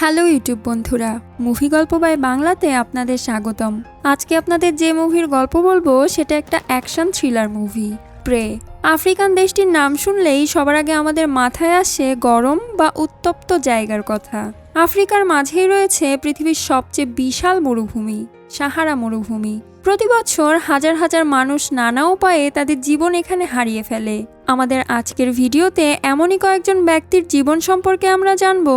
Hello YouTube বন্ধুরা, movie গল্প by বাংলাতে আপনাদের স্বাগতম। আজকে আপনাদের যে মুভির গল্প বলবো সেটা একটা action thriller movie, Prey. African দেশটির নাম শুনলেই সবার আগে আমাদের মাথায় আসে গরম বা উত্তপ্ত জায়গার কথা। আফ্রিকার মাঝেই রয়েছে পৃথিবীর সবচেয়ে বিশাল মরুভূমি, সাহারা মরুভূমি। প্রতি বছর হাজার হাজার মানুষ নানা উপায়ে তাদের জীবন এখানে হারিয়ে ফেলে। আমাদের আজকের ভিডিওতে এমনই কয়েকজন ব্যক্তির জীবন সম্পর্কে আমরা জানব,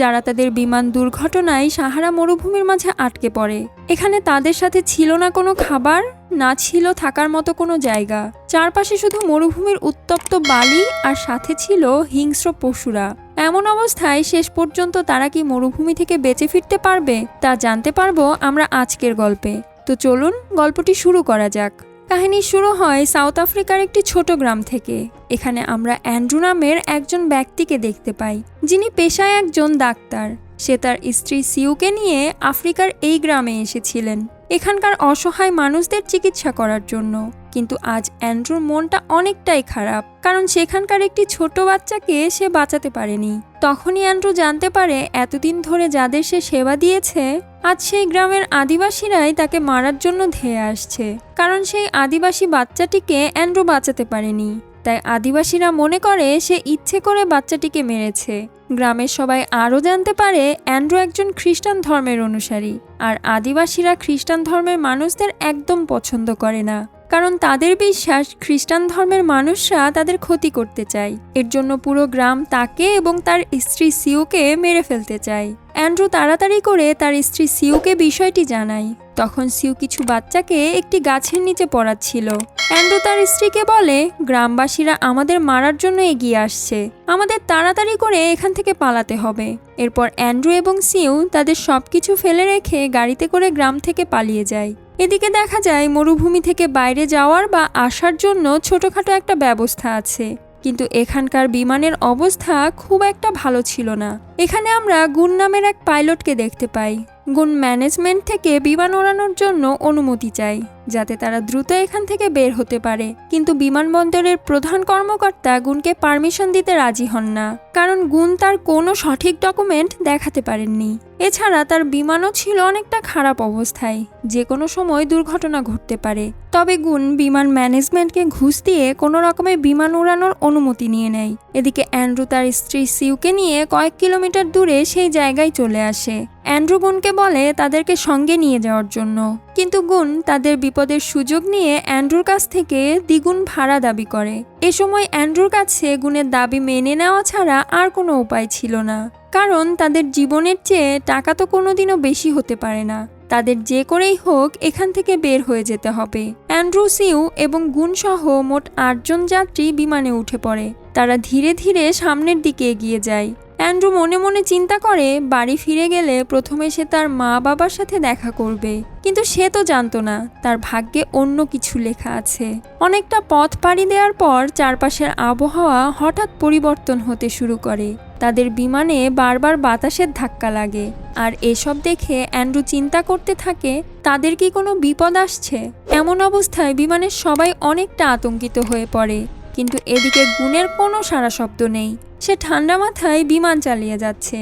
যারা তাদের বিমান দুর্ঘটনায় সাহারা মরুভূমির মাঝে আটকে পড়ে। এখানে তাদের সাথে ছিল না কোনো খাবার, না ছিল থাকার মতো কোনো জায়গা। চারপাশে শুধু মরুভূমির উত্তপ্ত বালি আর সাথে ছিল হিংস্র পশুরা। এমন অবস্থায় শেষ পর্যন্ত তারা কি মরুভূমি থেকে বেঁচে ফিরতে পারবে তা জানতে পারবো আমরা আজকের গল্পে। তো চলুন গল্পটি শুরু করা যাক। কাহিনী শুরু হয় সাউথ আফ্রিকার একটি ছোট গ্রাম থেকে। এখানে আমরা অ্যান্ড্রু নামের একজন ব্যক্তিকে দেখতে পাই, যিনি পেশায় একজন ডাক্তার। সে তার স্ত্রী সিউকে নিয়ে আফ্রিকার এই গ্রামে এসেছিলেন এখানকার অসহায় মানুষদের চিকিৎসা করার জন্য। কিন্তু আজ অ্যান্ড্রুর মনটা অনেকটাই খারাপ, কারণ সেখানকার একটি ছোট বাচ্চাকে সে বাঁচাতে পারেনি। তখনই অ্যান্ড্রু জানতে পারে এতদিন ধরে যাদের সে সেবা দিয়েছে, আজ সেই গ্রামের আদিবাসীরাই তাকে মারার জন্য ধেয়ে আসছে। কারণ সেই আদিবাসী বাচ্চাটিকে অ্যান্ড্রু বাঁচাতে পারেনি, তাই আদিবাসীরা মনে করে সে ইচ্ছে করে বাচ্চাটিকে মেরেছে। গ্রামের সবাই আরও জানতে পারে অ্যান্ড্রু একজন খ্রিস্টান ধর্মের অনুসারী, আর আদিবাসীরা খ্রিস্টান ধর্মের মানুষদের একদম পছন্দ করে না, কারণ তাদের বিশ্বাস খ্রিস্টান ধর্মের মানুষরা তাদের ক্ষতি করতে চায়। এর জন্য পুরো গ্রাম তাকে এবং তার স্ত্রী সিউকে মেরে ফেলতে চায়। অ্যান্ড্রু তাড়াতাড়ি করে তার স্ত্রী সিউকে বিষয়টি জানায়। তখন সিউ কিছু বাচ্চাকে একটি গাছের নিচে পড়াচ্ছিল। অ্যান্ড্রু তার স্ত্রীকে বলে, গ্রামবাসীরা আমাদের মারার জন্য এগিয়ে আসছে, আমাদের তাড়াতাড়ি করে এখান থেকে পালাতে হবে। এরপর অ্যান্ড্রু এবং সিউ তাদের সবকিছু ফেলে রেখে গাড়িতে করে গ্রাম থেকে পালিয়ে যায়। এদিকে দেখা যায় মরুভূমি থেকে বাইরে যাওয়ার বা আসার জন্য ছোটখাটো একটা ব্যবস্থা আছে, কিন্তু এখানকার বিমানের অবস্থা খুব একটা ভালো ছিল না। এখানে আমরা গুন নামের এক পাইলটকে দেখতে পাই। গুন ম্যানেজমেন্ট থেকে বিমান ওড়ানোর জন্য অনুমতি চায়, যাতে তারা দ্রুত এখান থেকে বের হতে পারে। কিন্তু বিমানবন্দরের প্রধান কর্মকর্তা গুনকে পারমিশন দিতে রাজি হন না, কারণ গুন তার কোনো সঠিক ডকুমেন্ট দেখাতে পারেননি। এছাড়া তার বিমানও ছিল অনেকটা খারাপ অবস্থায়, যে কোনো সময় দুর্ঘটনা ঘটতে পারে। তবে গুন বিমান ম্যানেজমেন্টকে ঘুষ দিয়ে কোনো রকমে বিমান উড়ানোর অনুমতি নিয়ে নেয়। এদিকে অ্যান্ড্রু তার স্ত্রী সিউকে নিয়ে কয়েক কিলোমিটার দূরে সেই জায়গায় চলে আসে। অ্যান্ড্রু গুনকে বলে তাদেরকে সঙ্গে নিয়ে যাওয়ার জন্য, কিন্তু গুন তাদের বিপদের সুযোগ নিয়ে অ্যান্ড্রুর কাছ থেকে দ্বিগুণ ভাড়া দাবি করে। এ সময় অ্যান্ড্রুর কাছে গুনের দাবি মেনে নেওয়া ছাড়া আর কোনো উপায় ছিল না, কারণ তাদের জীবনের চেয়ে টাকা তো কোনোদিনও বেশি হতে পারে না। তাদের যে করেই হোক এখান থেকে বের হয়ে যেতে হবে। অ্যান্ড্রু, সিউ এবং গুন সহ মোট 8 জন যাত্রী বিমানে উঠে পড়ে। তারা ধীরে ধীরে সামনের দিকে এগিয়ে যায়। অ্যান্ড্রু মনে মনে চিন্তা করে বাড়ি ফিরে গেলে প্রথমে সে তার মা বাবার সাথে দেখা করবে, কিন্তু সে তো জানতো না তার ভাগ্যে অন্য কিছু লেখা আছে। অনেকটা পথ পাড়ি দেওয়ার পর চারপাশের আবহাওয়া হঠাৎ পরিবর্তন হতে শুরু করে। তাদের বিমানে বারবার বাতাসের ধাক্কা লাগে, আর এসব দেখে অ্যান্ড্রু চিন্তা করতে থাকে তাদের কি কোনো বিপদ আসছে। এমন অবস্থায় বিমানের সবাই অনেকটা আতঙ্কিত হয়ে পড়ে, কিন্তু এদিকে গুনের কোনো সাড়া শব্দ নেই। সে ঠান্ডা মাথায় বিমান চালিয়ে যাচ্ছে।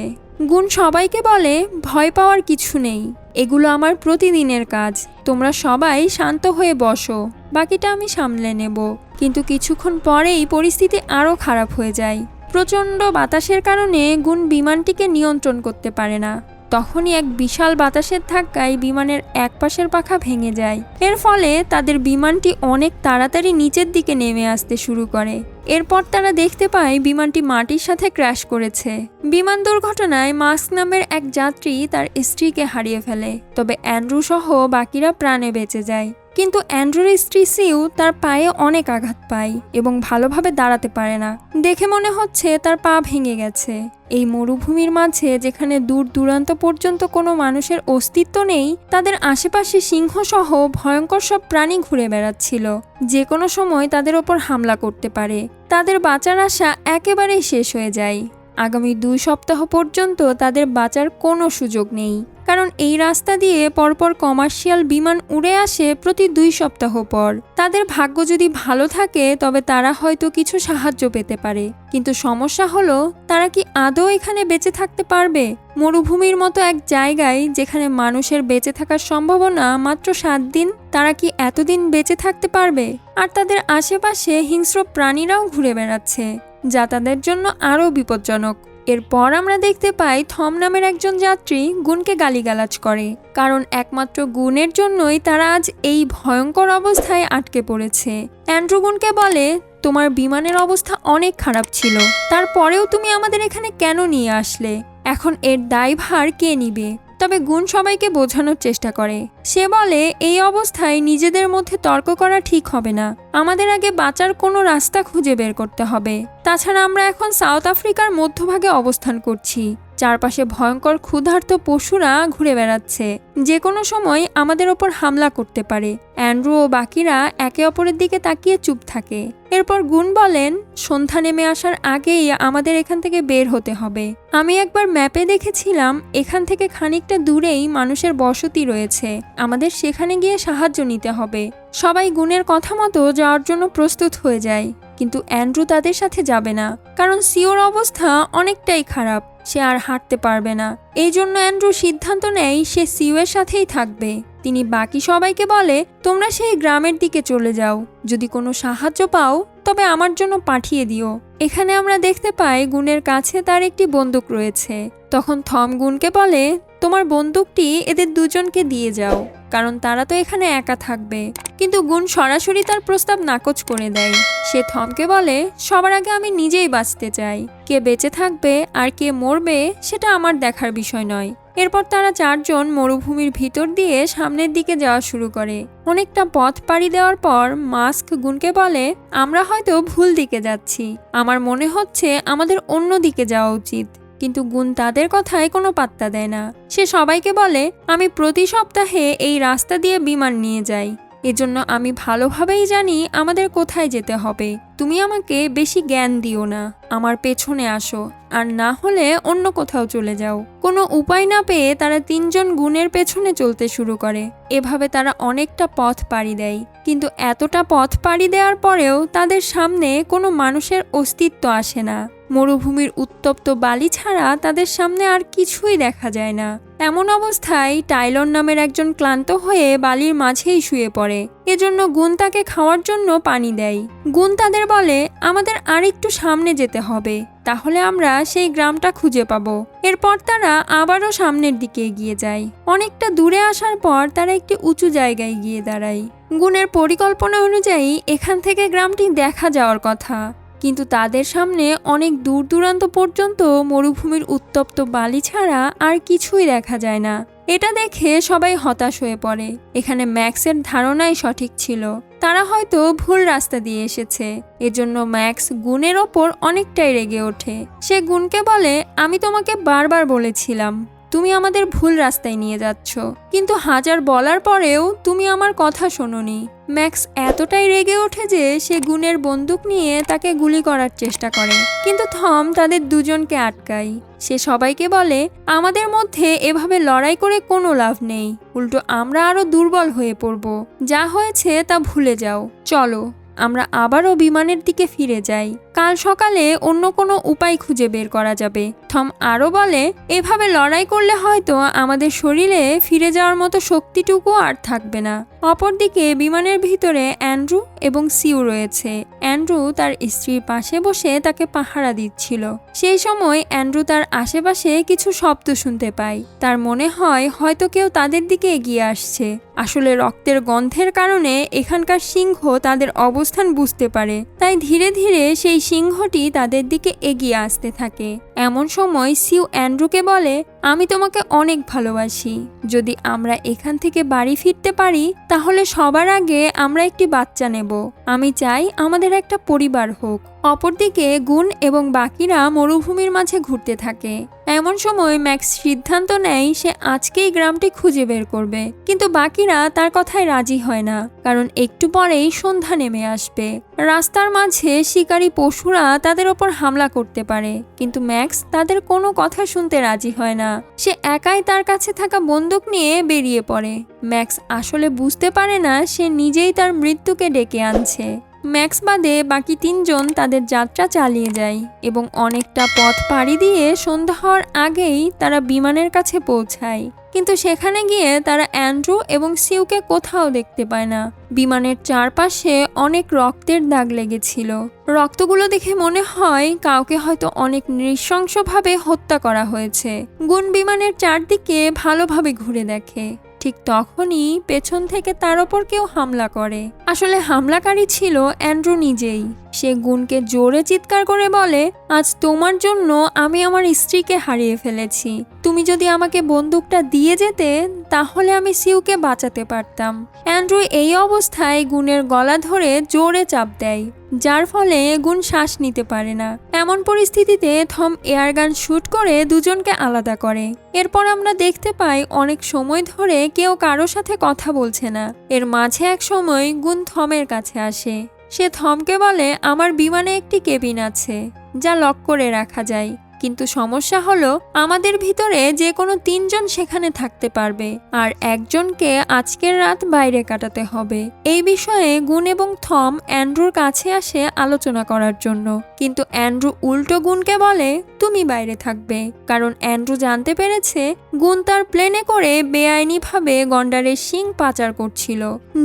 গুন সবাইকে বলে, ভয় পাওয়ার কিছু নেই, এগুলো আমার প্রতিদিনের কাজ, তোমরা সবাই শান্ত হয়ে বসো, বাকিটা আমি সামলে নেব। কিন্তু কিছুক্ষণ পরেই পরিস্থিতি আরও খারাপ হয়ে যায়। প্রচণ্ড বাতাসের কারণে গুন বিমানটিকে নিয়ন্ত্রণ করতে পারে না। তখনই এক বিশাল বাতাসের ধাক্কায় বিমানের এক পাশের পাখা ভেঙে যায়। এর ফলে তাদের বিমানটি অনেক তাড়াতাড়ি নিচের দিকে নেমে আসতে শুরু করে। এরপর তারা দেখতে পায় বিমানটি মাটির সাথে ক্র্যাশ করেছে। বিমান দুর্ঘটনায় মাস্ক নামের এক যাত্রী তার স্ত্রীকে হারিয়ে ফেলে, তবে অ্যান্ড্রু সহ বাকিরা প্রাণে বেঁচে যায়। কিন্তু অ্যান্ড্রুর স্ত্রী সিউ তার পায়ে অনেক আঘাত পায় এবং ভালোভাবে দাঁড়াতে পারে না। দেখে মনে হচ্ছে তার পা ভেঙে গেছে। এই মরুভূমির মাঝে যেখানে দূর দূরান্ত পর্যন্ত কোনো মানুষের অস্তিত্ব নেই, তাদের আশেপাশে সিংহসহ ভয়ঙ্কর সব প্রাণী ঘুরে বেড়াচ্ছিল, যে কোনো সময় তাদের ওপর হামলা করতে পারে। তাদের বাঁচার আশা একেবারেই শেষ হয়ে যায়। আগামী 2 সপ্তাহ পর্যন্ত তাদের বাঁচার কোনো সুযোগ নেই, কারণ এই রাস্তা দিয়ে পরপর কমার্শিয়াল বিমান উড়ে আসে প্রতি 2 সপ্তাহ পর। তাদের ভাগ্য যদি ভালো থাকে তবে তারা হয়তো কিছু সাহায্য পেতে পারে, কিন্তু সমস্যা হলো তারা কি আদৌ এখানে বেঁচে থাকতে পারবে? মরুভূমির মতো এক জায়গায় যেখানে মানুষের বেঁচে থাকার সম্ভাবনা মাত্র 7 দিন, তারা কি এতদিন বেঁচে থাকতে পারবে? আর তাদের আশেপাশে হিংস্র প্রাণীরাও ঘুরে বেড়াচ্ছে, যা তাদের জন্য আরও বিপজ্জনক। এরপর আমরা দেখতে পাই থম নামের একজন যাত্রী গুনকে গালিগালাজ করে, কারণ একমাত্র গুনের জন্যই তারা আজ এই ভয়ঙ্কর অবস্থায় আটকে পড়েছে। অ্যান্ড্রু গুনকে বলে, তোমার বিমানের অবস্থা অনেক খারাপ ছিল, তারপরেও তুমি আমাদের এখানে কেন নিয়ে আসলে? এখন এর দায়ভার কে নিবে? তবে গুণ সবাইকে বোঝানোর চেষ্টা করে। সে বলে, এই অবস্থায় নিজেদের মধ্যে তর্ক করা ঠিক হবে না, আমাদের আগে বাঁচার কোনো রাস্তা খুঁজে বের করতে হবে। তাছাড়া আমরা এখন সাউথ আফ্রিকার মধ্যভাগে অবস্থান করছি, চারপাশে ভয়ঙ্কর ক্ষুধার্ত পশুরা ঘুরে বেড়াচ্ছে, যে কোনো সময় আমাদের ওপর হামলা করতে পারে। অ্যান্ড্রু ও বাকিরা একে অপরের দিকে তাকিয়ে চুপ থাকে। এরপর গুণ বলেন, সন্ধ্যা নেমে আসার আগেই আমাদের এখান থেকে বের হতে হবে। আমি একবার ম্যাপে দেখেছিলাম এখান থেকে খানিকটা দূরেই মানুষের বসতি রয়েছে, আমাদের সেখানে গিয়ে সাহায্য নিতে হবে। সবাই গুণের কথা মতো যাওয়ার জন্য প্রস্তুত হয়ে যায়, কিন্তু অ্যান্ড্রু তাদের সাথে যাবে না, কারণ সিওর অবস্থা অনেকটাই খারাপ, সে আর হাঁটতে পারবে না। এই জন্য অ্যান্ড্রু সিদ্ধান্ত নেয় সে সিওয়ের সাথেই থাকবে। তিনি বাকি সবাইকে বলে, তোমরা সেই গ্রামের দিকে চলে যাও, যদি কোনো সাহায্য পাও তবে আমার জন্য পাঠিয়ে দিও। এখানে আমরা দেখতে পাই গুণের কাছে তার একটি বন্দুক রয়েছে। তখন থম গুণকে বলে, তোমার বন্দুকটি এদের দুজনকে দিয়ে যাও, কারণ তারা তো এখানে একা থাকবে। কিন্তু গুণ সরাসরি তার প্রস্তাব নাকচ করে দেয়। সে থমকে বলে, সবার আগে আমি নিজেই বাঁচতে চাই, কে বেঁচে থাকবে আর কে মরবে সেটা আমার দেখার বিষয় নয়। এরপর তারা 4 জন মরুভূমির ভিতর দিয়ে সামনের দিকে যাওয়া শুরু করে। অনেকটা পথ পাড়ি দেওয়ার পর মাস্ক গুণকে বলে, আমরা হয়তো ভুল দিকে যাচ্ছি, আমার মনে হচ্ছে আমাদের অন্য দিকে যাওয়া উচিত। কিন্তু গুণ তাদের কথায় কোনো পাত্তা দেয় না। সে সবাইকে বলে, আমি প্রতি সপ্তাহে এই রাস্তা দিয়ে বিমান নিয়ে যাই, এজন্য আমি ভালোভাবেই জানি আমাদের কোথায় যেতে হবে। তুমি আমাকে বেশি জ্ঞান দিও না, আমার পেছনে আসো, আর না হলে অন্য কোথাও চলে যাও। কোনো উপায় না পেয়ে তারা 3 জন গুণের পেছনে চলতে শুরু করে। এভাবে তারা অনেকটা পথ পাড়ি দেয়, কিন্তু এতটা পথ পাড়ি দেওয়ার পরেও তাদের সামনে কোনো মানুষের অস্তিত্ব আসে না। মরুভূমির উত্তপ্ত বালি ছাড়া তাদের সামনে আর কিছুই দেখা যায় না। এমন অবস্থায় টাইলর নামের একজন ক্লান্ত হয়ে বালির মাঝেই শুয়ে পড়ে। এজন্য গুণ তাকে খাওয়ার জন্য পানি দেয়। গুণ তাদের বলে, আমাদের আর একটু সামনে যেতে হবে, তাহলে আমরা সেই গ্রামটা খুঁজে পাবো। এরপর তারা আবারও সামনের দিকে এগিয়ে যায়। অনেকটা দূরে আসার পর তারা একটি উঁচু জায়গায় গিয়ে দাঁড়ায়। গুণের পরিকল্পনা অনুযায়ী এখান থেকে গ্রামটি দেখা যাওয়ার কথা, কিন্তু তাদের সামনে অনেক দূর দূরান্ত পর্যন্ত মরুভূমির উত্তপ্ত বালি ছাড়া আর কিছুই দেখা যায় না। এটা দেখে সবাই হতাশ হয়ে পড়ে। এখানে ম্যাক্সের ধারণাই সঠিক ছিল, তারা হয়তো ভুল রাস্তা দিয়ে এসেছে। এজন্য ম্যাক্স গুণের ওপর অনেকটাই রেগে ওঠে। সে গুণকে বলে, আমি তোমাকে বারবার বলেছিলাম তুমি আমাদের ভুল রাস্তায় নিয়ে যাচ্ছ, কিন্তু হাজার বলার পরেও তুমি আমার কথা শোনোনি। ম্যাক্স এতটাই রেগে ওঠে যে সে গুণের বন্দুক নিয়ে তাকে গুলি করার চেষ্টা করে, কিন্তু থম তাদের দুজনকে আটকায়। সে সবাইকে বলে, আমাদের মধ্যে এভাবে লড়াই করে কোনো লাভ নেই, উল্টো আমরা আরো দুর্বল হয়ে পড়ব। যা হয়েছে তা ভুলে যাও, চলো আমরা আবারও বিমানের দিকে ফিরে যাই, কাল সকালে অন্য কোনো উপায় খুঁজে বের করা যাবে। থম আরও বলে, এভাবে লড়াই করলে হয়তো আমাদের শরীরে ফিরে যাওয়ার মতো শক্তিটুকু আর থাকবে না। অপরদিকে বিমানের ভিতরে অ্যান্ড্রু এবং সিউ রয়েছে। অ্যান্ড্রু তার স্ত্রীর পাশে বসে তাকে পাহারা দিচ্ছিল। সেই সময় অ্যান্ড্রু তার আশেপাশে কিছু শব্দ শুনতে পায়। তার মনে হয় হয়তো কেউ তাদের দিকে এগিয়ে আসছে। আসলে রক্তের গন্ধের কারণে এখানকার সিংহ তাদের অবস্থান বুঝতে পারে, তাই ধীরে ধীরে সেই সিংহটি তাদের দিকে এগিয়ে আসতে থাকে। এমন সময় সিউ অ্যান্ড্রুকে বলে, আমি তোমাকে অনেক ভালোবাসি, যদি আমরা এখান থেকে বাড়ি ফিরতে পারি তাহলে সবার আগে আমরা একটি বাচ্চা নেব। আমি চাই আমাদের একটা পরিবার হোক। অপরদিকে গুণ এবং বাকিরা মরুভূমির মাঝে ঘুরতে থাকে। এমন সময় ম্যাক্স সিদ্ধান্ত নেয় সে আজকেই গ্রামটি খুঁজে বের করবে, কিন্তু বাকিরা তার কথায় রাজি হয় না, কারণ একটু পরেই সন্ধ্যা নেমে আসবে। রাস্তার মাঝে শিকারী পশুরা তাদের ওপর হামলা করতে পারে, কিন্তু ম্যাক্স তাদের কোনো কথা শুনতে রাজি হয় না। সে একাই তার কাছে থাকা বন্দুক নিয়ে বেরিয়ে পড়ে। ম্যাক্স আসলে বুঝতে পারে না সে নিজেই তার মৃত্যুকে ডেকে আনছে। ম্যাক্স বাদে বাকি 3 জন তাদের যাত্রা চালিয়ে যায় এবং অনেকটা পথ পাড়ি দিয়ে সন্ধ্যা হওয়ার আগেই তারা বিমানের কাছে পৌঁছায়। কিন্তু সেখানে গিয়ে তারা অ্যান্ড্রু এবং সিউকে কোথাও দেখতে পায় না। বিমানের চারপাশে অনেক রক্তের দাগ লেগেছিল। রক্তগুলো দেখে মনে হয় কাউকে হয়তো অনেক নৃশংসভাবে হত্যা করা হয়েছে। গুণ বিমানের চারদিকে ভালোভাবে ঘুরে দেখে। ঠিক তখনই পেছন থেকে তার ওপর কেউ হামলা করে। আসলে হামলাকারী ছিল অ্যান্ড্রু নিজেই। সে গুণকে জোরে চিৎকার করে বলে, আজ তোমার জন্য আমি আমার স্ত্রীকে হারিয়ে ফেলেছি। তুমি যদি আমাকে বন্দুকটা দিয়ে যেতে তাহলে আমি সিউকে বাঁচাতে পারতাম। অ্যান্ড্রু এই অবস্থায় গুণের গলা ধরে জোরে চাপ দেয়, যার ফলে গুণ শ্বাস নিতে পারে না। এমন পরিস্থিতিতে থম এয়ারগান শুট করে দুজনকে আলাদা করে। এরপর আমরা দেখতে পাই অনেক সময় ধরে কেউ কারো সাথে কথা বলছে না। এর মাঝে এক সময় গুণ থমের কাছে আসে। সে থমকে বলে, আমার বিমানে একটি কেবিন আছে যা লক করে রাখা যায়, কিন্তু সমস্যা হলো আমাদের ভিতরে যে কোনো 3 জন সেখানে থাকতে পারবে, আর একজনকে আজকের রাত বাইরে কাটাতে হবে। এই বিষয়ে গুণ এবং থম অ্যান্ড্রুর কাছে আসে আলোচনা করার জন্য, কিন্তু অ্যান্ড্রু উল্টো গুণকে বলে তুমি বাইরে থাকবে, কারণ অ্যান্ড্রু জানতে পেরেছে গুণ তার প্লেনে করে বেআইনিভাবে গন্ডারের শিং পাচার করছিল,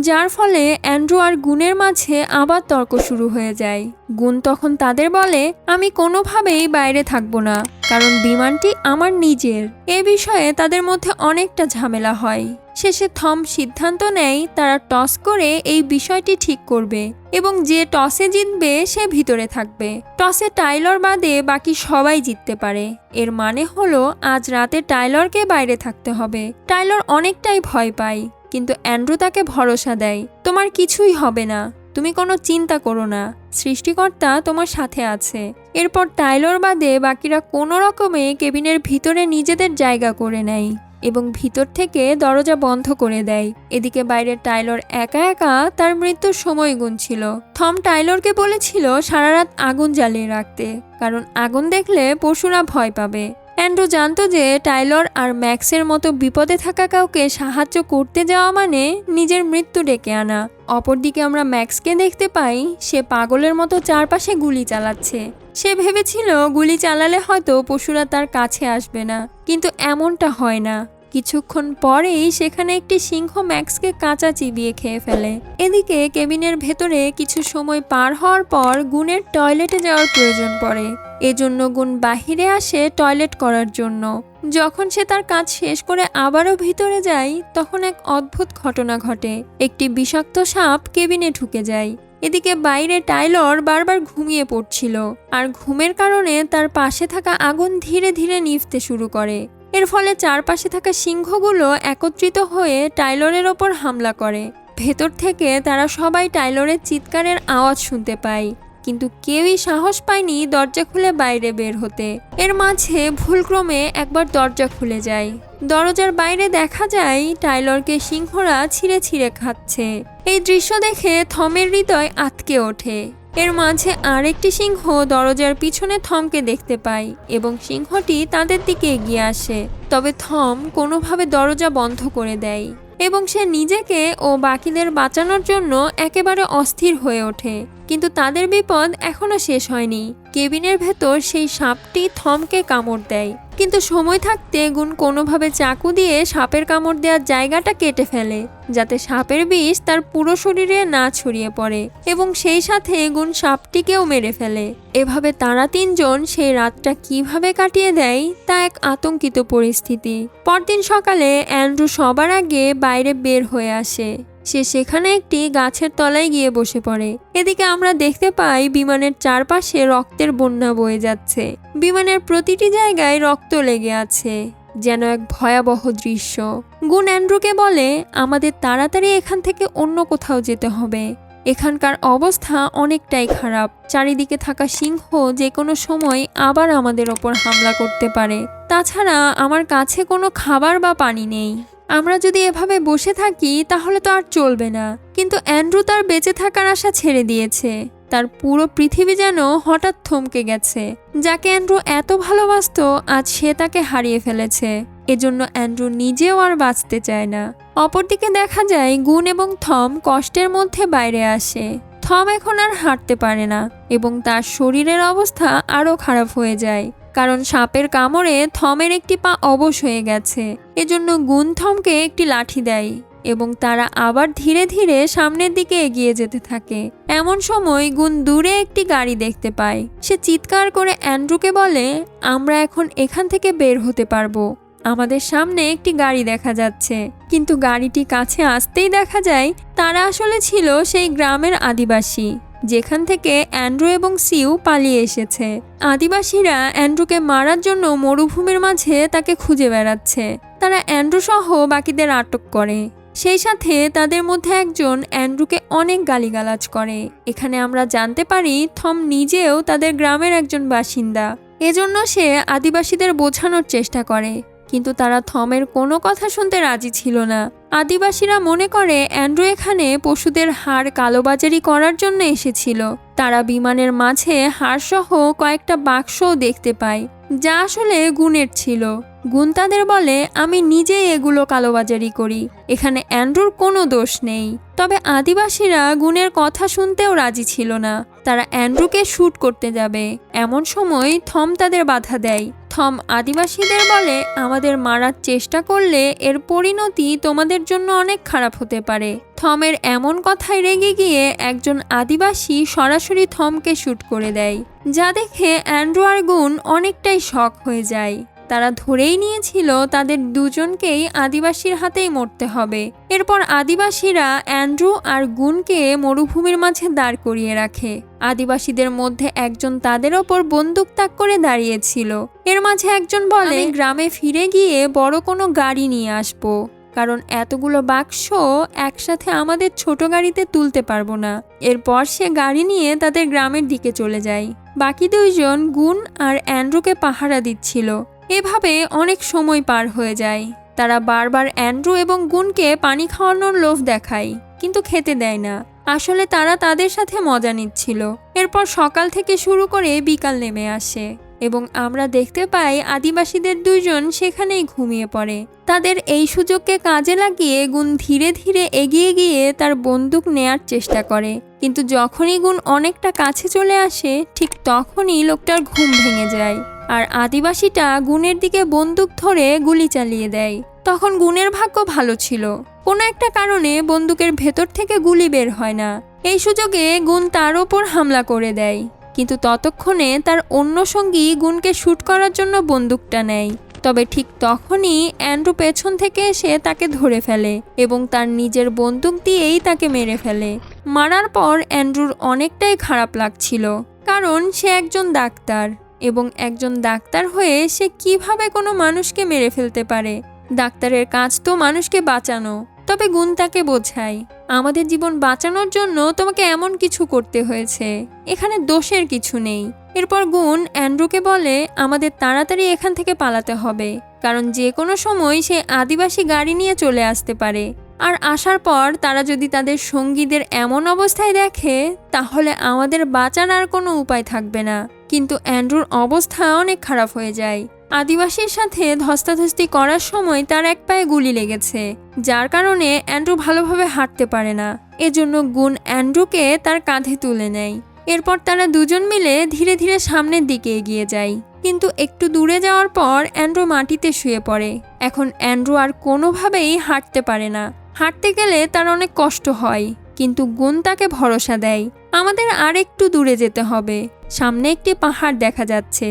যার ফলে অ্যান্ড্রু আর গুণের মাঝে আবার তর্ক শুরু হয়ে যায়। গুণ তখন তাদের বলে, আমি কোনোভাবেই বাইরে থাকবো না, কারণ বিমানটি আমার নিজের। এ বিষয়ে তাদের মধ্যে অনেকটা ঝামেলা হয়। শেষে থম সিদ্ধান্ত নেয় তারা টস করে এই বিষয়টি ঠিক করবে এবং যে টসে জিতবে সে ভিতরে থাকবে। টসে টাইলর বাদে বাকি সবাই জিততে পারে। এর মানে হলো আজ রাতে টাইলরকে বাইরে থাকতে হবে। টাইলর অনেকটাই ভয় পায়, কিন্তু অ্যান্ড্রু তাকে ভরসা দেয়, তোমার কিছুই হবে না, তুমি কোনো চিন্তা করো না, সৃষ্টিকর্তা তোমার সাথে আছে। এরপর টাইলর বাদে বাকিরা কোনো রকমে কেবিনের ভিতরে নিজেদের জায়গা করে নেয় এবং ভিতর থেকে দরজা বন্ধ করে দেয়। এদিকে বাইরে টাইলর একা একা তার মৃত্যুর সময় গুনছিল। থম টাইলরকে বলেছিল সারা রাত আগুন জ্বালিয়ে রাখতে, কারণ আগুন দেখলে পশুরা ভয় পাবে। অ্যান্ড্রু জানতো যে টাইলর আর ম্যাক্সের মতো বিপদে থাকা কাউকে সাহায্য করতে যাওয়া মানে নিজের মৃত্যু ডেকে আনা। অপরদিকে আমরা ম্যাক্সকে দেখতে পাই সে পাগলের মতো চারপাশে গুলি চালাচ্ছে। সে ভেবেছিল গুলি চালালে হয়তো পশুরা তার কাছে আসবে না, কিন্তু এমনটা হয় না। কিছুক্ষণ পরেই সেখানে একটি সিংহ ম্যাক্সকে কাঁচা চিবিয়ে খেয়ে ফেলে। এদিকে কেবিনের ভেতরে কিছু সময় পার হওয়ার পর গুণের টয়লেটে যাওয়ার প্রয়োজন পড়ে। এজন্য গুণ বাহিরে আসে টয়লেট করার জন্য। যখন সে তার কাজ শেষ করে আবারও ভিতরে যায় তখন এক অদ্ভুত ঘটনা ঘটে। একটি বিষাক্ত সাপ কেবিনে ঢুকে যায়। এদিকে বাইরে টাইলর বারবার ঘুমিয়ে পড়ছিল, আর ঘুমের কারণে তার পাশে থাকা আগুন ধীরে ধীরে নিভতে শুরু করে। এর ফলে চারপাশে থাকা সিংহগুলো একত্রিত হয়ে টাইলরের ওপর হামলা করে। ভেতর থেকে তারা সবাই টাইলরের চিৎকারের আওয়াজ শুনতে পায়, কিন্তু কেউই সাহস পায়নি দরজা খুলে বাইরে বের হতে। এর মাঝে ভুলক্রমে একবার দরজা খুলে যায়। দরজার বাইরে দেখা যায় টাইলরকে সিংহরা ছিঁড়ে ছিঁড়ে খাচ্ছে। এই দৃশ্য দেখে থমের হৃদয় আঁতকে ওঠে। এর মাঝে আরেকটি সিংহ দরজার পিছনে থমকে দেখতে পায় এবং সিংহটি তাদের দিকে এগিয়ে আসে। তবে থম কোনোভাবে দরজা বন্ধ করে দেয় এবং সে নিজেকে ও বাকিদের বাঁচানোর জন্য একেবারে অস্থির হয়ে ওঠে। কিন্তু তাদের বিপদ এখনো শেষ হয়নি। কেবিনের ভেতর সেই সাপটি থমকে কামড় দেয়, কিন্তু সময় থাকতে গুণ কোনোভাবে চাকু দিয়ে সাপের কামড় দেওয়ার জায়গাটা কেটে ফেলে, যাতে সাপের বিষ তার পুরো শরীরে না ছড়িয়ে পড়ে, এবং সেই সাথে গুণ সাপটিকেও মেরে ফেলে। এভাবে তারা 3 জন সেই রাতটা কিভাবে কাটিয়ে দেয় তা এক আতঙ্কিত পরিস্থিতি। পরদিন সকালে অ্যান্ড্রু সবার আগে বাইরে বের হয়ে আসে। সে সেখানে একটি গাছের তলায় গিয়ে বসে পড়ে। এদিকে আমরা দেখতে পাই বিমানের চারপাশে রক্তের বন্যা বয়ে যাচ্ছে। বিমানের প্রতিটি জায়গায় রক্ত লেগে আছে, যেন এক ভয়াবহ দৃশ্য। গুণ অ্যান্ড্রুকে বলে, আমাদের তাড়াতাড়ি এখান থেকে অন্য কোথাও যেতে হবে। এখানকার অবস্থা অনেকটাই খারাপ। চারিদিকে থাকা সিংহ যে কোনো সময় আবার আমাদের ওপর হামলা করতে পারে। তাছাড়া আমার কাছে কোনো খাবার বা পানি নেই। আমরা যদি এভাবে বসে থাকি তাহলে তো আর চলবে না। কিন্তু অ্যান্ড্রু তার বেঁচে থাকার আশা ছেড়ে দিয়েছে। তার পুরো পৃথিবী যেন হঠাৎ থমকে গেছে। যাকে অ্যান্ড্রু এত ভালোবাসতো আজ সে তাকে হারিয়ে ফেলেছে। এজন্য অ্যান্ড্রু নিজেও আর বাঁচতে চায় না। অপরদিকে দেখা যায় গুন এবং থম কষ্টের মধ্যে বাইরে আসে। থম এখন আর হাঁটতে পারে না এবং তার শরীরের অবস্থা আরও খারাপ হয়ে যায়, কারণ সাপের কামড়ে থমের একটি পা অবশ হয়ে গেছে। এজন্য গুন থমকে একটি লাঠি দেয় এবং তারা আবার ধীরে ধীরে সামনের দিকে এগিয়ে যেতে থাকে। এমন সময় গুন দূরে একটি গাড়ি দেখতে পায়। সে চিৎকার করে অ্যান্ড্রুকে বলে, আমরা এখন এখান থেকে বের হতে পারবো। আমাদের সামনে একটি গাড়ি দেখা যাচ্ছে। কিন্তু গাড়িটি কাছে আসতেই দেখা যায় তারা আসলে ছিল সেই গ্রামের আদিবাসী, যেখান থেকে অ্যান্ড্রু এবং সিউ পালিয়ে এসেছে। আদিবাসীরা অ্যান্ড্রুকে মারার জন্য মরুভূমির মাঝে তাকে খুঁজে বেড়াচ্ছে। তারা অ্যান্ড্রু সহ বাকিদের আটক করে। সেই সাথে তাদের মধ্যে একজন অ্যান্ড্রুকে অনেক গালিগালাজ করে। এখানে আমরা জানতে পারি থম নিজেও তাদের গ্রামের একজন বাসিন্দা। এজন্য সে আদিবাসীদের বোঝানোর চেষ্টা করে, কিন্তু তারা থমের কোনো কথা শুনতে রাজি ছিল না। আদিবাসীরা মনে করে অ্যান্ড্রু এখানে পশুদের হাড় কালোবাজারি করার জন্য এসেছিল। তারা বিমানের মাঝে হাড়সহ কয়েকটা বাক্সও দেখতে পায়, যা আসলে গুনের ছিল। গুন তাদের বলে, আমি নিজেই এগুলো কালোবাজারি করি, এখানে অ্যান্ড্রুর কোনো দোষ নেই। তবে আদিবাসীরা গুনের কথা শুনতেও রাজি ছিল না। তারা অ্যান্ড্রুকে শ্যুট করতে যাবে। এমন সময় থম তাদের বাধা দেয়। থম আদিবাসীদের বলে, আমাদের মারার চেষ্টা করলে এর পরিণতি তোমাদের জন্য অনেক খারাপ হতে পারে। থমের এমন কথায় রেগে গিয়ে একজন আদিবাসী সরাসরি থমকে শ্যুট করে দেয়, যা দেখে অ্যান্ড্রু আর গুন অনেকটাই শক হয়ে যায়। তারা ধরেই নিয়েছিল তাদের দুজনকেই আদিবাসীর হাতেই মরতে হবে। এরপর আদিবাসীরা অ্যান্ড্রু আর গুনকে মরুভূমির মাঝে দাঁড় করিয়ে রাখে। আদিবাসীদের মধ্যে একজন তাদের ওপর বন্দুক তাক করে দাঁড়িয়েছিল। এর মাঝে একজন বলে, গ্রামে ফিরে গিয়ে বড় কোনো গাড়ি নিয়ে আসবো, কারণ এতগুলো বাক্স একসাথে আমাদের ছোট গাড়িতে তুলতে পারবো না। এরপর সে গাড়ি নিয়ে তাদের গ্রামের দিকে চলে যায়। বাকি দুইজন গুন আর অ্যান্ড্রুকে পাহারা দিচ্ছিল। এভাবে অনেক সময় পার হয়ে যায়। তারা বারবার অ্যান্ড্রু এবং গুনকে পানি খাওয়ানোর লোভ দেখায়, কিন্তু খেতে দেয় না। আসলে তারা তাদের সাথে মজা নিচ্ছিল। এরপর সকাল থেকে শুরু করে বিকাল নেমে আসে এবং আমরা দেখতে পাই আদিবাসীদের দুইজন সেখানেই ঘুমিয়ে পড়ে। তাদের এই সুযোগকে কাজে লাগিয়ে গুন ধীরে ধীরে এগিয়ে গিয়ে তার বন্দুক নেয়ার চেষ্টা করে, কিন্তু যখনই গুন অনেকটা কাছে চলে আসে ঠিক তখনই লোকটার ঘুম ভেঙে যায় আর আদিবাসীটা গুনের দিকে বন্দুক ধরে গুলি চালিয়ে দেয়। তখন গুনের ভাগ্য ভালো ছিল, কোনো একটা কারণে বন্দুকের ভেতর থেকে গুলি বের হয় না। এই সুযোগে গুন তার ওপর হামলা করে দেয়, কিন্তু ততক্ষণে তার অন্য সঙ্গী গুনকে শ্যুট করার জন্য বন্দুকটা নেয়। তবে ঠিক তখনই অ্যান্ড্রু পেছন থেকে এসে তাকে ধরে ফেলে এবং তার নিজের বন্দুক দিয়েই তাকে মেরে ফেলে। মারার পর অ্যান্ড্রুর অনেকটাই খারাপ লাগছিল, কারণ সে একজন ডাক্তার এবং একজন ডাক্তার হয়ে সে কিভাবে কোনো মানুষকে মেরে ফেলতে পারে। ডাক্তারের কাজ তো মানুষকে বাঁচানো। তবে গুন তাকে বোঝায়, আমাদের জীবন বাঁচানোর জন্য তোমাকে এমন কিছু করতে হয়েছে, এখানে দোষের কিছু নেই। এরপর গুন অ্যান্ড্রুকে বলে, আমাদের তাড়াতাড়ি এখান থেকে পালাতে হবে, কারণ যে কোনো সময় সে আদিবাসী গাড়ি নিয়ে চলে আসতে পারে। আর আসার পর তারা যদি তাদের সঙ্গীদের এমন অবস্থায় দেখে তাহলে আমাদের বাঁচার আর কোনো উপায় থাকবে না। কিন্তু অ্যান্ড্রুর অবস্থা অনেক খারাপ হয়ে যায়। আদিবাসীর সাথে ধস্তাধস্তি করার সময় তার এক পায়ে গুলি লেগেছে, যার কারণে অ্যান্ড্রু ভালোভাবে হাঁটতে পারে না। এজন্য গুন অ্যান্ড্রুকে তার কাঁধে তুলে নেয়। এরপর তারা দুজন মিলে ধীরে ধীরে সামনের দিকে এগিয়ে যায়, কিন্তু একটু দূরে যাওয়ার পর অ্যান্ড্রু মাটিতে শুয়ে পড়ে। এখন অ্যান্ড্রু আর কোনোভাবেই হাঁটতে পারে না। হাঁটতে গেলে তার অনেক কষ্ট হয়, কিন্তু গুন তাকে ভরসা দেয়, আমাদের আর একটু দূরে যেতে হবে, সামনে একটি পাহাড় দেখা যাচ্ছে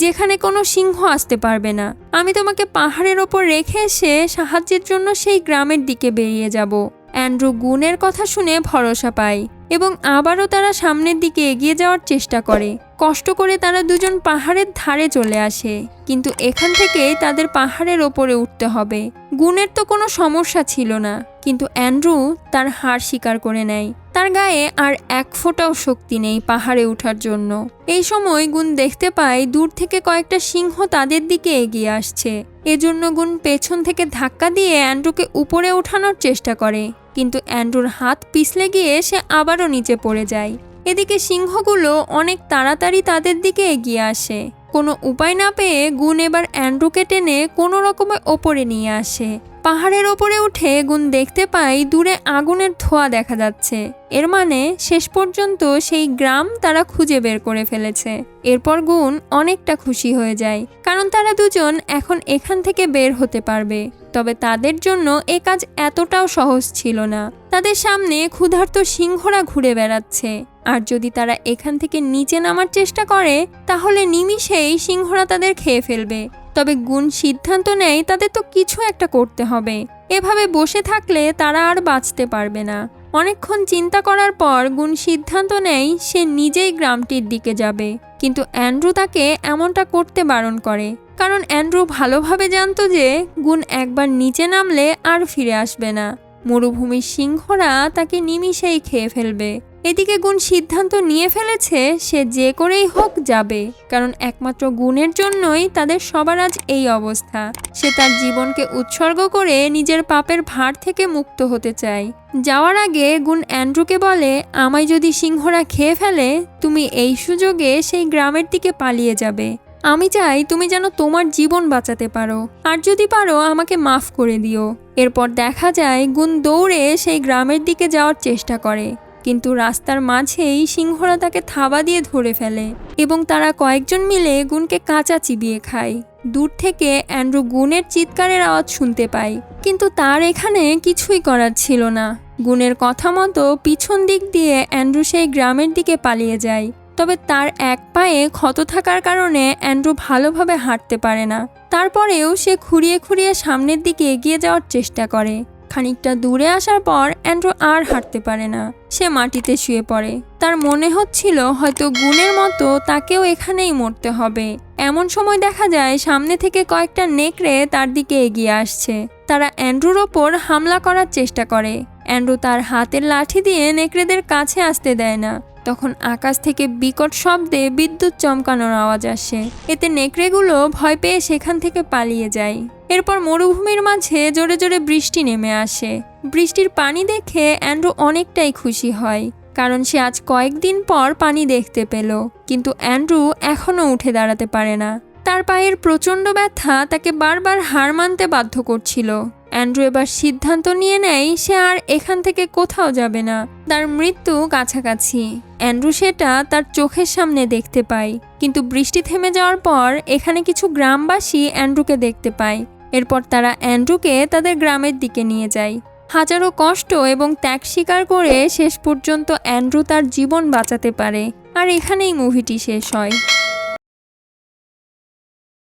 যেখানে কোনো সিংহ আসতে পারবে না। আমি তোমাকে পাহাড়ের ওপর রেখে এসে সাহায্যের জন্য সেই গ্রামের দিকে বেরিয়ে যাব। অ্যান্ড্রু গুনের কথা শুনে ভরসা পায় এবং আবারও তারা সামনের দিকে এগিয়ে যাওয়ার চেষ্টা করে। কষ্ট করে তারা দুজন পাহাড়ের ধারে চলে আসে, কিন্তু এখান থেকে তাদের পাহাড়ের ওপরে উঠতে হবে। গুনের তো কোনো সমস্যা ছিল না, কিন্তু অ্যান্ড্রু তার হার স্বীকার করে নেয়। তার গায়ে আর এক ফোঁটাও শক্তি নেই পাহাড়ে ওঠার জন্য। এই সময় গুণ দেখতে পায় দূর থেকে কয়েকটা সিংহ তাদের দিকে এগিয়ে আসছে। এজন্য গুণ পেছন থেকে ধাক্কা দিয়ে অ্যান্ড্রুকে উপরে ওঠানোর চেষ্টা করে, কিন্তু অ্যান্ড্রুর হাত পিছলে গিয়ে সে আবারও নিচে পড়ে যায়। এদিকে সিংহগুলো অনেক তাড়াতাড়ি তাদের দিকে এগিয়ে আসে। কোনো উপায় না পেয়ে গুণ এবার অ্যান্ড্রুকে টেনে কোনো রকমে ওপরে নিয়ে আসে। পাহাড়ের ওপরে উঠে গুণ দেখতে পায় দূরে আগুনের ধোঁয়া দেখা যাচ্ছে। এর মানে শেষ পর্যন্ত সেই গ্রাম তারা খুঁজে বের করে ফেলেছে। এরপর গুণ অনেকটা খুশি হয়ে যায়, কারণ তারা দুজন এখন এখান থেকে বের হতে পারবে। তবে তাদের জন্য এ কাজ এতটাও সহজ ছিল না। তাদের সামনে ক্ষুধার্ত সিংহরা ঘুরে বেড়াচ্ছে, আর যদি তারা এখান থেকে নিচে নামার চেষ্টা করে তাহলে নিমিষেই সিংহরা তাদের খেয়ে ফেলবে। তবে গুণ সিদ্ধান্ত নেয় তাদের তো কিছু একটা করতে হবে। এভাবে বসে থাকলে তারা আর বাঁচতে পারবে না। অনেকক্ষণ চিন্তা করার পর গুণ সিদ্ধান্ত নেয় সে নিজেই গ্রামটির দিকে যাবে, কিন্তু অ্যান্ড্রু তাকে এমনটা করতে বারণ করে, কারণ অ্যান্ড্রু ভালোভাবে জানতো যে গুণ একবার নিচে নামলে আর ফিরে আসবে না। মরুভূমির সিংহরা তাকে নিমিষেই খেয়ে ফেলবে। এদিকে গুণ সিদ্ধান্ত নিয়ে ফেলেছে সে যে করেই হোক যাবে, কারণ একমাত্র গুণের জন্যই তাদের সবার আজ এই অবস্থা। সে তার জীবনকে উৎসর্গ করে নিজের পাপের ভার থেকে মুক্ত হতে চায়। যাওয়ার আগে গুণ অ্যান্ড্রুকে বলে, আমায় যদি সিংহরা খেয়ে ফেলে তুমি এই সুযোগে সেই গ্রামের দিকে পালিয়ে যাবে। আমি চাই তুমি যেন তোমার জীবন বাঁচাতে পারো, আর যদি পারো আমাকে মাফ করে দিও। এরপর দেখা যায় গুণ দৌড়ে সেই গ্রামের দিকে যাওয়ার চেষ্টা করে, কিন্তু রাস্তার মাঝেই সিংহরা তাকে থাবা দিয়ে ধরে ফেলে এবং তারা কয়েকজন মিলে গুণকে কাঁচা চিবিয়ে খায়। দূর থেকে অ্যান্ড্রু গুণের চিৎকারের আওয়াজ শুনতে পায়, কিন্তু তার এখানে কিছুই করার ছিল না। গুণের কথা মতো পিছন দিক দিয়ে অ্যান্ড্রু সেই গ্রামের দিকে পালিয়ে যায়। তবে তার এক পায়ে ক্ষত থাকার কারণে অ্যান্ড্রু ভালোভাবে হাঁটতে পারে না। তারপরেও সে খুঁড়িয়ে খুঁড়িয়ে সামনের দিকে এগিয়ে যাওয়ার চেষ্টা করে। খানিকটা দূরে আসার পর অ্যান্ড্রু আর হাঁটতে পারে না। সে মাটিতে শুয়ে পড়ে। তার মনে হচ্ছিল হয়তো গুণের মতো তাকেও এখানেই মরতে হবে। এমন সময় দেখা যায় সামনে থেকে কয়েকটা নেকড়ে তার দিকে এগিয়ে আসছে। তারা অ্যান্ড্রুর ওপর হামলা করার চেষ্টা করে। অ্যান্ড্রু তার হাতের লাঠি দিয়ে নেকড়েদের কাছে আসতে দেয় না। তখন আকাশ থেকে বিকট শব্দে বিদ্যুৎ চমকানোর আওয়াজ আসে। এতে নেকড়েগুলো ভয় পেয়ে সেখান থেকে পালিয়ে যায়। এরপর মরুভূমির মাঝে জোরে জোরে বৃষ্টি নেমে আসে। বৃষ্টির পানি দেখে অ্যান্ড্রু অনেকটাই খুশি হয়, কারণ সে আজ কয়েকদিন পর পানি দেখতে পেল। কিন্তু অ্যান্ড্রু এখনও উঠে দাঁড়াতে পারে না। তার পায়ের প্রচণ্ড ব্যথা তাকে বারবার হার মানতে বাধ্য করছিল। অ্যান্ড্রু এবার সিদ্ধান্ত নিয়ে নেয় সে আর এখান থেকে কোথাও যাবে না। তার মৃত্যু কাছাকাছি। অ্যান্ড্রু সেটা তার চোখের সামনে দেখতে পায়। কিন্তু বৃষ্টি থেমে যাওয়ার পর এখানে কিছু গ্রামবাসী অ্যান্ড্রুকে দেখতে পায়। এরপর তারা অ্যান্ড্রুকে তাদের গ্রামের দিকে নিয়ে যায়। হাজারো কষ্ট এবং ত্যাগ স্বীকার করে শেষ পর্যন্ত অ্যান্ড্রু তার জীবন বাঁচাতে পারে। আর এখানেই মুভিটি শেষ হয়।